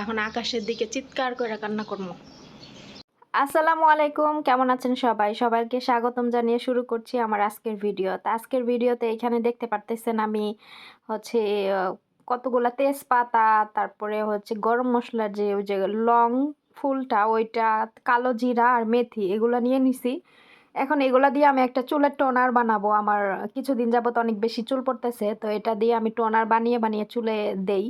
এখন আকাশের দিকে চিৎকার করে কান্না করবো। আসসালামু আলাইকুম, কেমন আছেন সবাই? সবাইকে স্বাগতম জানিয়ে শুরু করছি আমার আজকের ভিডিও। তো আজকের ভিডিওতে এখানে দেখতে পারতেছেন আমি হচ্ছে আ কতগুলা তেজপাতা, তারপরে হচ্ছে গরম মসলার যে ওই যে লং ফুলটা ওইটা, কালো জিরা আর মেথি এগুলা নিয়ে নিছি। এখন এগুলা দিয়ে আমি একটা চুলের টোনার বানাবো। আমার কিছুদিন যাবত অনেক বেশি চুল পড়তেছে। তো এটা দিয়ে আমি টোনার বানিয়ে চুলে দেই।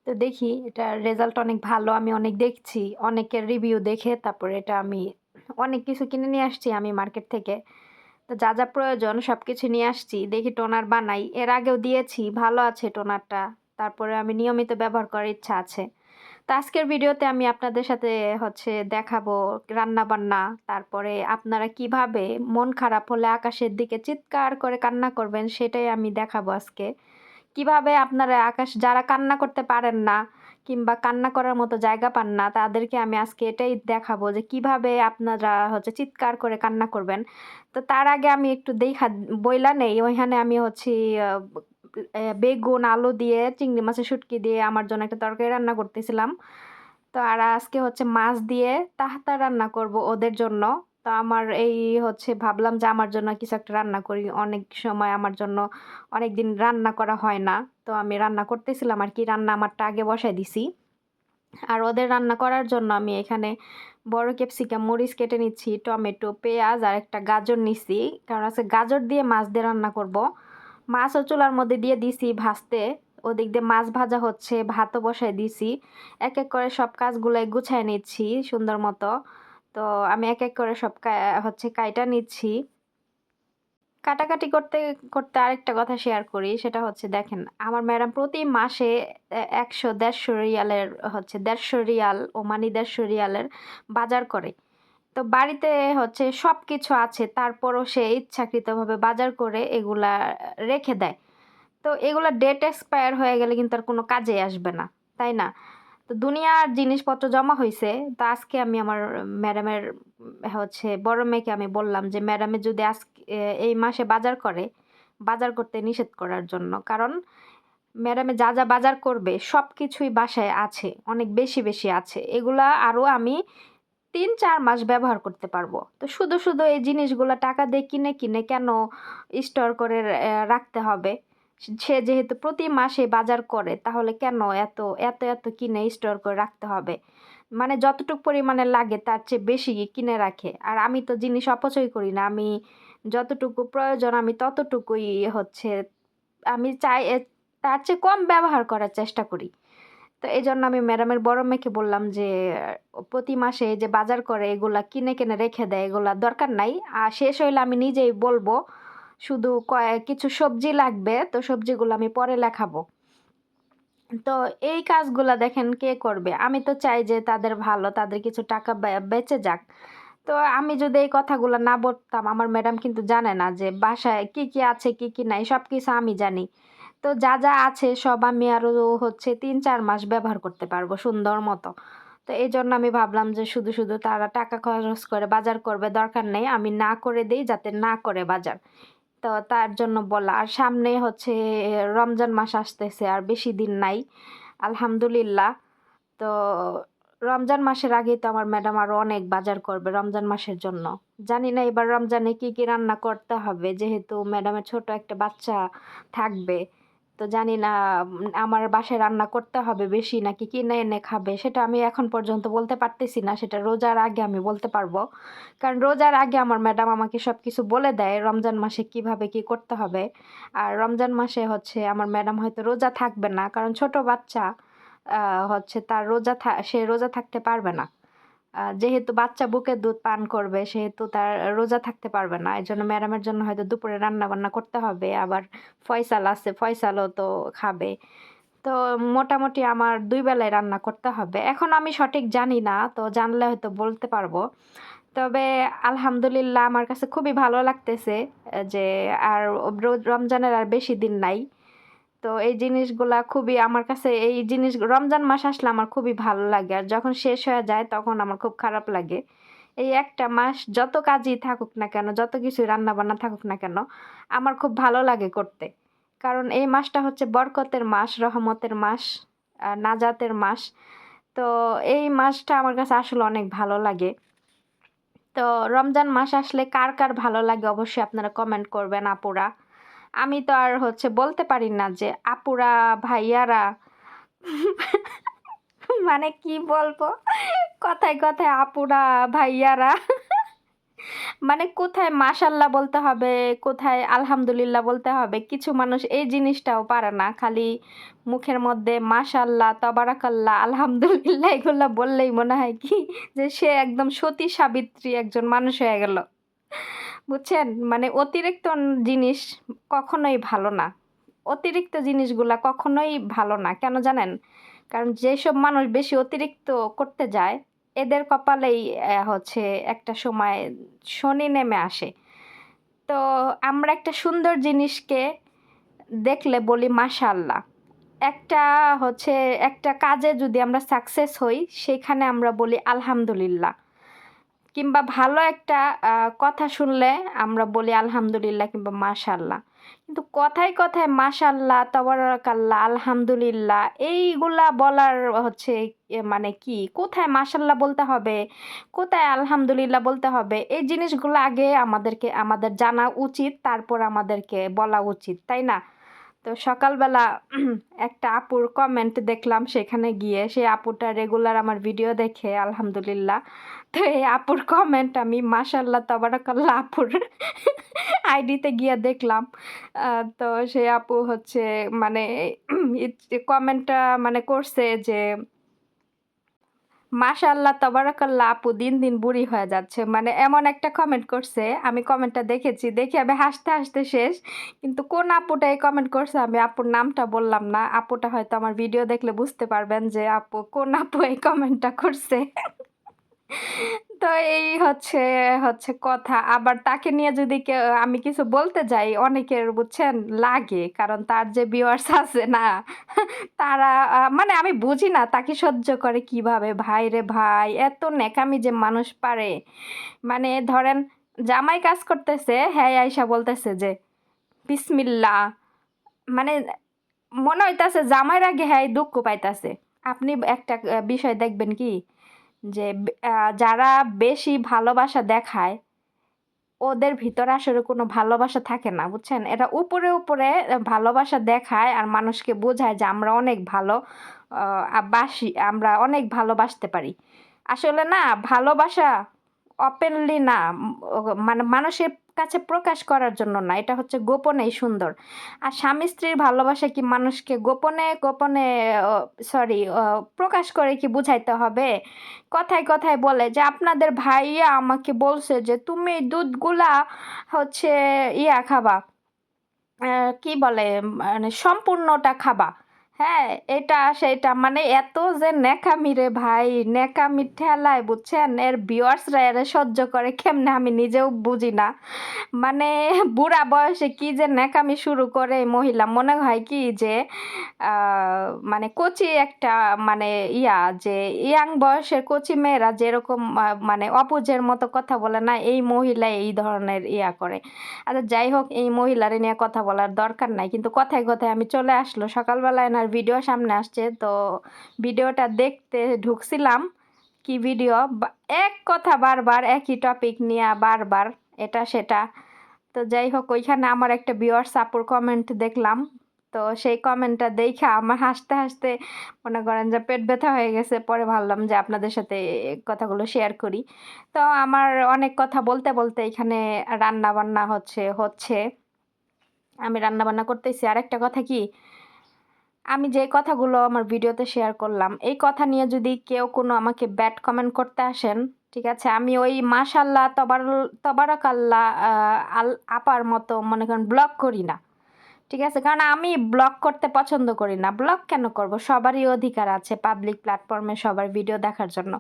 তো দেখি এটার রেজাল্ট অনেক ভালো। আমি অনেক দেখছি। অনেকের রিভিউ দেখে তারপরে এটা আমি অনেক কিছু কিনে নিয়ে আসছি আমি মার্কেট থেকে। তো যা প্রয়োজন সবকিছু নিয়ে আসছি। দেখি টোনার বানাই। এর আগেও দিয়েছি, ভালো আছে টোনারটা। তারপরে আমি নিয়মিত ব্যবহার করার ইচ্ছা আছে। তো আজকের ভিডিওতে আমি আপনাদের সাথে হচ্ছে দেখাবো রান্নাবান্না। তারপরে আপনারা কিভাবে মন খারাপ হলে আকাশের দিকে চিৎকার করে কান্না করবেন সেটাই আমি দেখাবো আজকে। কিভাবে আপনারা যারা কান্না করতে পারেন না কিংবা কান্না করার মতো জায়গা পান না, তাদেরকে আমি আজকে এটাই দেখাবো যে কিভাবে আপনারা হচ্ছে চিৎকার করে কান্না করবেন। তো তার আগে আমি একটু বইলা নেই, ওইখানে আমি হচ্ছি আ বেগুন, আলু দিয়ে চিংড়ি মাছের শুটকি দিয়ে আমার জন্য একটা তরকারি রান্না করতেছিলাম। তো আর আজকে হচ্ছে মাছ দিয়ে তাহাতা রান্না করব ওদের জন্য। তো আমার এই হচ্ছে ভাবলাম যে আমার জন্য কিছু একটা রান্না করি। অনেক সময় আমার জন্য অনেকদিন রান্না করা হয় না। তো আমি রান্না করতেছিলাম আরকি। রান্না আমারটা আগে বসায় দিছি। আর ওদের রান্না করার জন্য আমি এখানে বড় ক্যাপসিকাম, মরিচ কেটে নিচ্ছি, টমেটো, পেঁয়াজ আর একটা গাজর নিছি। কারণ আজকে গাজর দিয়ে মাছ দিয়ে রান্না করব। মাছও চুলার মধ্যে দিয়ে দিছি ভাজতে। ওদিক দিয়ে মাছ ভাজা হচ্ছে, ভাতও বসায় দিছি। এক করে সব কাজগুলাই গুছায় নিচ্ছি সুন্দর মতো। তো আমি এক করে সব হচ্ছে কাইটা নিচ্ছি। কাটাকাটি করতে আরেকটা কথা শেয়ার করি। সেটা হচ্ছে দেখেন, আমার ম্যাডাম প্রতি মাসে ১০০-১৫০ রিয়ালের হচ্ছে ১৫০ রিয়াল, ওমানি ১৫০ রিয়ালের বাজার করে। তো বাড়িতে হচ্ছে সবকিছু আছে, তারপরও সে ইচ্ছাকৃতভাবে বাজার করে এগুলা রেখে দেয়। তো এগুলা ডেট এক্সপায়ার হয়ে গেলে কিন্তু আর কোনো কাজেই আসবে না, তাই না? তো দুনিয়ার জিনিসপত্র জমা হইছে। তো আজকে আমি আমার ম্যাডামের হচ্ছে বড় মেয়েকে আমি বললাম যে ম্যাডামে যদি এই মাসে বাজার করে, বাজার করতে নিষেধ করার জন্য। কারণ ম্যাডামে যা বাজার করবে সবকিছুই বাসায় আছে। অনেক বেশি আছে। এগুলা আরো আমি ৩-৪ মাস ব্যবহার করতে পারবো। তো শুধু এই জিনিসগুলা টাকা দিয়ে কিনে কেন স্টোর করে রাখতে হবে? সে যেহেতু প্রতি মাসে বাজার করে তাহলে কেন এত কিনে স্টোর করে রাখতে হবে? মানে যতটুক পরিমাণে লাগে তার চেয়ে বেশি কিনে রাখে। আর আমি তো জিনিস অপচয় করি না। আমি যতটুকু প্রয়োজন আমি ততটুকুই হচ্ছে আমি চাই তার চেয়ে কম ব্যবহার করার চেষ্টা করি। তো এজন্য আমি ম্যাডামের বড় মেয়েকে বললাম যে, প্রতি মাসে যে বাজার করে এগুলা কিনে রেখে দেয়, এগুলা দরকার নাই। আর শেষ হইলে আমি নিজেই বলবো। শুধু কিছু সবজি লাগবে, তো সবজিগুলো আমি পরে লেখাবো। তো এই কাজগুলা দেখেন কে করবে? আমি তো চাই যে তাদের ভালো, তাদের কিছু টাকা বেঁচে যাক। তো আমি যদি এই কথাগুলো না বলতাম, আমার ম্যাডাম কিন্তু জানে না যে বাসায় কি আছে, কি নাই সবকিছু আমি জানি। তো যা আছে সব আমি আরো হচ্ছে ৩-৪ মাস ব্যবহার করতে পারবো সুন্দর মতো। তো এজন্য আমি ভাবলাম যে শুধু তারা টাকা খরচ করে বাজার করবে, দরকার নেই। আমি না করে দেই যাতে না করে বাজার। তো তার জন্য বলা। আর সামনে হচ্ছে রমজান মাস আসতেছে, আর বেশি দিন নাই। আলহামদুলিল্লাহ। তো রমজান মাসের আগেই তো আমার ম্যাডাম আরো অনেক বাজার করবে রমজান মাসের জন্য। জানি না এবার রমজানে কি রান্না করতে হবে, যেহেতু ম্যাডামের ছোট একটা বাচ্চা থাকবে। তো জানি না আমার বাসায় রান্না করতে হবে বেশি নাকি কিনে এনে খাবে, সেটা আমি এখন পর্যন্ত বলতে পারতেছি না। সেটা রোজার আগে আমি বলতে পারবো। কারণ রোজার আগে আমার ম্যাডাম আমাকে সবকিছু বলে দেয় রমজান মাসে কিভাবে কি করতে হবে। আর রমজান মাসে হচ্ছে আমার ম্যাডাম হয়তো রোজা থাকবে না, কারণ ছোট বাচ্চা হচ্ছে তার সে রোজা থাকতে পারবে না। যেহেতু বাচ্চা বুকের দুধ পান করবে সেহেতু তার রোজা থাকতে পারবে না। এজন্য ম্যাডামের জন্য হয়তো দুপুরে রান্না-বান্না করতে হবে। আবার ফয়সাল আছে, ফয়সালও তো খাবে। তো মোটামুটি আমার ২ বেলায় রান্না করতে হবে। এখন আমি সঠিক জানি না, তো জানলে হয়তো বলতে পারবো। তবে আলহামদুলিল্লাহ আমার কাছে খুবই ভালো লাগতেছে যে আর রমজানের আর বেশি দিন নাই। তো এই জিনিসগুলা খুবই আমার কাছে রমজান মাস আসলে আমার খুবই ভালো লাগে। আর যখন শেষ হয়ে যায় তখন আমার খুব খারাপ লাগে। এই একটা মাস যত কাজই থাকুক না কেন, যত কিছুই রান্না-বান্না থাকুক না কেন, আমার খুব ভালো লাগে করতে। কারণ এই মাসটা হচ্ছে বরকতের মাস, রহমতের মাস, নাজাতের মাস। তো এই মাসটা আমার কাছে আসলে অনেক ভালো লাগে। তো রমজান মাস আসলে কার কার ভালো লাগে অবশ্যই আপনারা কমেন্ট করবেন আপুরা। আমি তো আর বলতে পারি না যে আপুরা ভাইয়ারা মানে কি বলবো, কথায় কথায় আপুরা ভাইয়ারা মানে কোথায় মাশাল্লাহ বলতে হবে, কোথায় আলহামদুলিল্লাহ বলতে হবে। কিছু মানুষ এই জিনিসটাও পারে না। খালি মুখের মধ্যে মাশাল্লাহ, তবারাকাল্লাহ, আলহামদুলিল্লাহ এগুলা বললেই মনে হয় কি যে সে একদম সতী সাবিত্রী একজন মানুষ হয়ে গেল। বুঝছেন? মানে অতিরিক্ত জিনিস কখনোই ভালো না। অতিরিক্ত জিনিসগুলা কখনোই ভালো না। কেন জানেন? কারণ যেসব মানুষ বেশি অতিরিক্ত করতে যায়, এদের কপালেই একটা সময় শনি নেমে আসে। তো আমরা একটা সুন্দর জিনিসকে দেখলে বলি মাশাআল্লাহ। একটা হচ্ছে একটা কাজে যদি আমরা সাকসেস হই, সেখানে আমরা বলি আলহামদুলিল্লাহ। কিংবা ভালো একটা কথা শুনলে আমরা বলি আলহামদুলিল্লাহ কিংবা মাশাআল্লাহ। কিন্তু কথায় কথায় মাশাআল্লাহ, তাবারাকাল্লাহ, আলহামদুলিল্লাহ এইগুলা বলার মানে কি, কোথায় মাশাআল্লাহ বলতে হবে, কোথায় আলহামদুলিল্লাহ বলতে হবে, এই জিনিসগুলো আগে আমাদের জানা উচিত, তারপর আমাদেরকে বলা উচিত, তাই না? তো সকালবেলা একটা আপুর কমেন্ট দেখলাম, সেখানে গিয়ে সেই আপুটা রেগুলার আমার ভিডিও দেখে আলহামদুলিল্লাহ। তো এই আপুর কমেন্ট আমি মাশাআল্লাহ তাবারাকাল্লাহ আপুর আইডিতে গিয়ে দেখলাম। তো সেই আপু মানে কমেন্টটা মানে করছে যে মাশাআল্লাহ তাবারাকাল্লাহ আপু দিন দিন বুড়ি হয়ে যাচ্ছে। মানে এমন একটা কমেন্ট করছে, আমি কমেন্টটা দেখেছি। দেখে আমি হাসতে হাসতে শেষ। কিন্তু কোন আপুটা এই কমেন্ট করছে আমি আপুর নামটা বললাম না। আপুটা হয়তো আমার ভিডিও দেখলে বুঝতে পারবেন যে কোন আপু এই কমেন্টটা করছে। তো এই হচ্ছে কথা। আবার তাকে নিয়ে যদি আমি কিছু বলতে যাই, অনেকের বুঝছেন লাগে। কারণ তার যে ভিউয়ার্স আছে না, তারা মানে আমি বুঝি না তাকে সহ্য করে কিভাবে। ভাই রে ভাই, এত ন্যাকামি যে মানুষ পারে। মানে ধরেন জামাই কাজ করতেছে, হ্যাঁ আইসা বলতেছে যে বিসমিল্লাহ। মানে মনে হইতাছে জামাইর আগে হ্যাঁ দুঃখ পাইতাছে। আপনি একটা বিষয় দেখবেন কি যে যারা বেশি ভালোবাসা দেখায়, ওদের ভিতরে আসলে কোনো ভালোবাসা থাকে না, বুঝছেন? এরা উপরে উপরে ভালোবাসা দেখায় আর মানুষকে বোঝায় যে আমরা অনেক ভালো আমরা অনেক ভালোবাসতে পারি। আসলে না, ভালোবাসা ওপেনলি না, মানে মানুষের কাছে প্রকাশ করার জন্য না, এটা হচ্ছে গোপনেই সুন্দর। আর স্বামী স্ত্রীর ভালোবাসা কি মানুষকে গোপনে গোপনে সরি প্রকাশ করে কি বুঝাইতে হবে? কথায় কথায় বলে যে আপনাদের ভাইয়া আমাকে বলছে যে তুমি দুধগুলা হচ্ছে খাবা, কি বলে, মানে সম্পূর্ণটা খাবা। হ্যাঁ, এটা সেটা মানে এত যে ন্যাকামি রে ভাই, ন্যাকামি ঠেলায় বুঝছেন, এর ভিউয়ার্সরা এরা সহ্য করে কেমনে আমি নিজেও বুঝি না। মানে বুড়া বয়সে কি যে ন্যাকামি শুরু করে এই মহিলা, মনে হয় কি যে মানে কচি একটা মানে যে ইয়াং বয়সের কচি মেয়েরা যেরকম মানে অবুঝের মতো কথা বলে না, এই মহিলা এই ধরনের করে। আচ্ছা যাই হোক, এই মহিলার নিয়ে কথা বলার দরকার নাই, কিন্তু কথায় কথায় আমি চলে আসলো। সকালবেলায় এনার ভিডিও সামনে আসছে, তো ভিডিওটা দেখতে ঢুকছিলাম। কি ভিডিও, এক কথা বারবার একই টপিক নিয়ে বারবার এটা সেটা। তো যাই হোক, ওইখানে আমার একটা ভিউয়ার্স আপুর কমেন্ট দেখলাম। তো সেই কমেন্টটা দেখে আমার হাসতে হাসতে মনে করেন যে পেট ব্যথা হয়ে গেছে। পরে ভাবলাম যে আপনাদের সাথে কথাগুলো শেয়ার করি। তো আমার অনেক কথা বলতে বলতে এখানে রান্না বান্না হচ্ছে আমি রান্না বান্না করতেছি। আরেকটা কথা কি, আমি যে কথাগুলো আমার ভিডিওতে শেয়ার করলাম, এই কথা নিয়ে যদি কেউ কোনো আমাকে ব্যাড কমেন্ট করতে আসেন, ঠিক আছে, আমি ওই মাশাল্লাহ তবারাকাল্লাহ আপার মতো মনে করেন ব্লক করি না। ঠিক আছে, কারণ আমি ব্লগ করতে পছন্দ করি না। ব্লগ কেন করব? সবারই অধিকার আছে পাবলিক প্ল্যাটফর্মে সবার ভিডিও দেখার জন্য।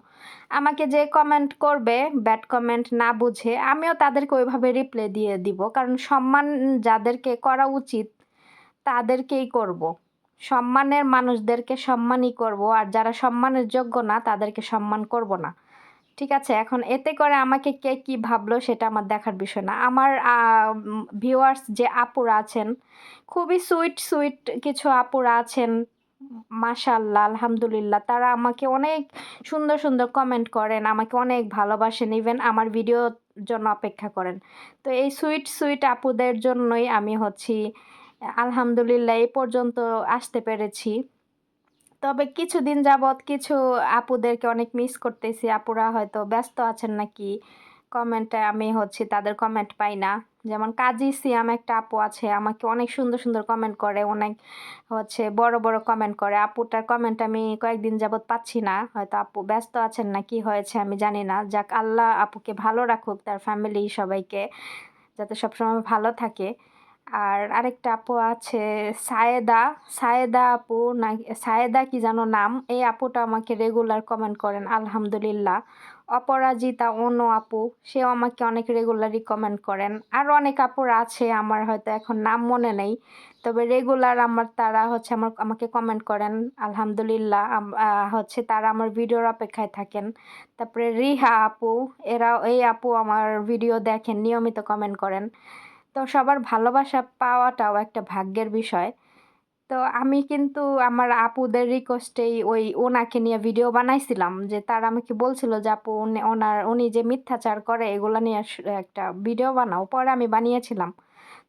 আমাকে যে কমেন্ট করবে ব্যাড কমেন্ট না বুঝে, আমিও তাদেরকে ওইভাবে রিপ্লাই দিয়ে দিব। কারণ সম্মান যাদেরকে করা উচিত তাদেরকেই করব। সম্মানের মানুষদেরকে সম্মানই করব, আর যারা সম্মানের যোগ্য না তাদেরকে সম্মান করব না। ঠিক আছে, এখন এতে করে আমাকে কে কি ভাবলো সেটা আমার দেখার বিষয় না। আমার ভিউয়ার্স যে আপুরা আছেন, খুবই সুইট সুইট কিছু আপুরা আছেন, মাশাআল্লাহ, আলহামদুলিল্লাহ। তারা আমাকে অনেক সুন্দর, সুন্দর কমেন্ট করেন, আমাকে অনেক ভালোবাসেন, ইভেন আমার ভিডিওর জন্য অপেক্ষা করেন। তো এই সুইট, সুইট আপুদের জন্যই আমি হচ্ছি আলহামদুলিল্লাহ এই পর্যন্ত আসতে পেরেছি। তবে কিছুদিন যাবৎ কিছু আপুদেরকে অনেক মিস করতেছি। আপুরা হয়তো ব্যস্ত আছেন নাকি? কমেন্টে আমি হচ্ছে তাদের কমেন্ট পাই না। যেমন কাজী সিয়াম একটা আপু আছে, আমাকে অনেক সুন্দর, সুন্দর কমেন্ট করে, অনেক হচ্ছে বড়, বড় কমেন্ট করে। আপুটার কমেন্ট আমি কয়েকদিন যাবৎ পাচ্ছি না। হয়তো আপু ব্যস্ত আছেন না কি হয়েছে আমি জানি না। যাক আল্লাহ আপুকে ভালো রাখুক, তার ফ্যামিলি সবাইকে, যাতে সবসময় ভালো থাকে। আর আরেকটা আপু আছে সায়েদা, সায়েদা আপু না সায়েদা কি যেন নাম। এই আপুটা আমাকে রেগুলার কমেন্ট করেন আলহামদুলিল্লাহ। অপরাজিতা অনু আপু, সেও আমাকে অনেক রেগুলারই কমেন্ট করেন। আরও অনেক আপুরা আছে, আমার হয়তো এখন নাম মনে নেই। তবে রেগুলার তারা হচ্ছে আমাকে কমেন্ট করেন আলহামদুলিল্লাহ। হচ্ছে তারা আমার ভিডিওর অপেক্ষায় থাকেন। তারপরে রিহা আপু, এই আপু আমার ভিডিও দেখেন, নিয়মিত কমেন্ট করেন। তো সবার ভালোবাসা পাওয়াটাও একটা ভাগ্যের বিষয়। তো আমি কিন্তু আমার আপুদের রিকোয়েস্টেই ওনাকে নিয়ে ভিডিও বানাইছিলাম, যে তারা আমাকে বলছিল যে আপু উনি যে মিথ্যাচার করে এগুলা নিয়ে একটা ভিডিও বানাও। পরে আমি বানিয়েছিলাম।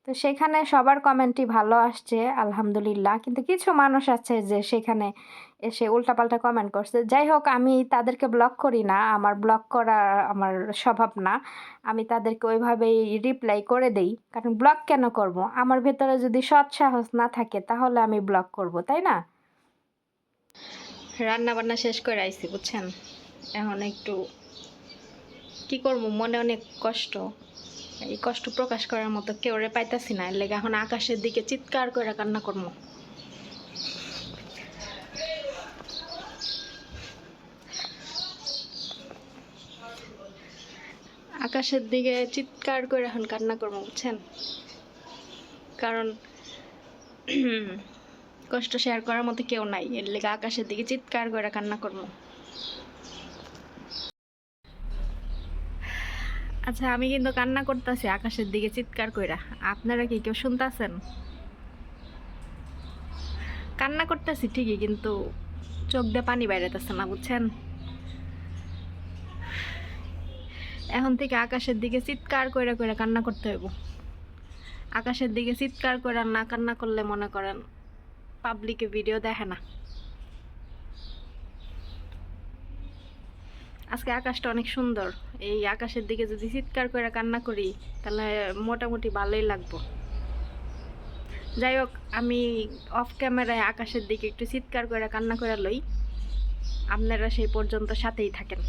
তো সেখানে সবার কমেন্টই ভালো আসছে আলহামদুলিল্লাহ। কিন্তু কিছু মানুষ আছে যে সেখানে এসে উল্টাপাল্টা কমেন্ট করছে। যাই হোক, আমি তাদেরকে ব্লক করি না, আমার ব্লক করা আমার স্বভাব না। আমি তাদেরকে ওইভাবেই রিপ্লাই করে দেই। কারণ ব্লক কেন করব? আমার ভেতরে যদি সৎ সাহস না থাকে তাহলে আমি ব্লক করব, তাই না? রান্না বান্না শেষ করে আইছি বুঝছেন। এখন একটু কি করব, মনে অনেক কষ্ট। এই কষ্ট প্রকাশ করার মতো কেউ রে পাইতাছি না, এর লেগে এখন আকাশের দিকে চিৎকার করে কান্না করবো। আকাশের দিকে চিৎকার করে এখন কান্না করবো বুঝছেন। কারণ কষ্ট শেয়ার করার মতো কেউ নাই, এর লেগে আকাশের দিকে চিৎকার করে কান্না করবো। আচ্ছা, আমি কিন্তু কান্না করতেছি আকাশের দিকে চিৎকার কইরা। আপনারা কি কেউ শুনতাছেন? কান্না করতেছি ঠিকই, কিন্তু চোখ দিয়ে পানি বাইরেতেছে না বুঝছেন। এখন থেকে আকাশের দিকে চিৎকার কইরা কইরা কান্না করতে হইব। আকাশের দিকে চিৎকার কইরা না কান্না করলে মনে করেন পাবলিকে ভিডিও দেখে না। আজকে আকাশটা অনেক সুন্দর, এই আকাশের দিকে যদি চিৎকার করে কান্না করি তাহলে মোটামুটি ভালোই লাগবো। যাই হোক, আমি অফ ক্যামেরায় আকাশের দিকে একটু চিৎকার করে কান্না করে লই। আপনারা সেই পর্যন্ত সাথেই থাকেন।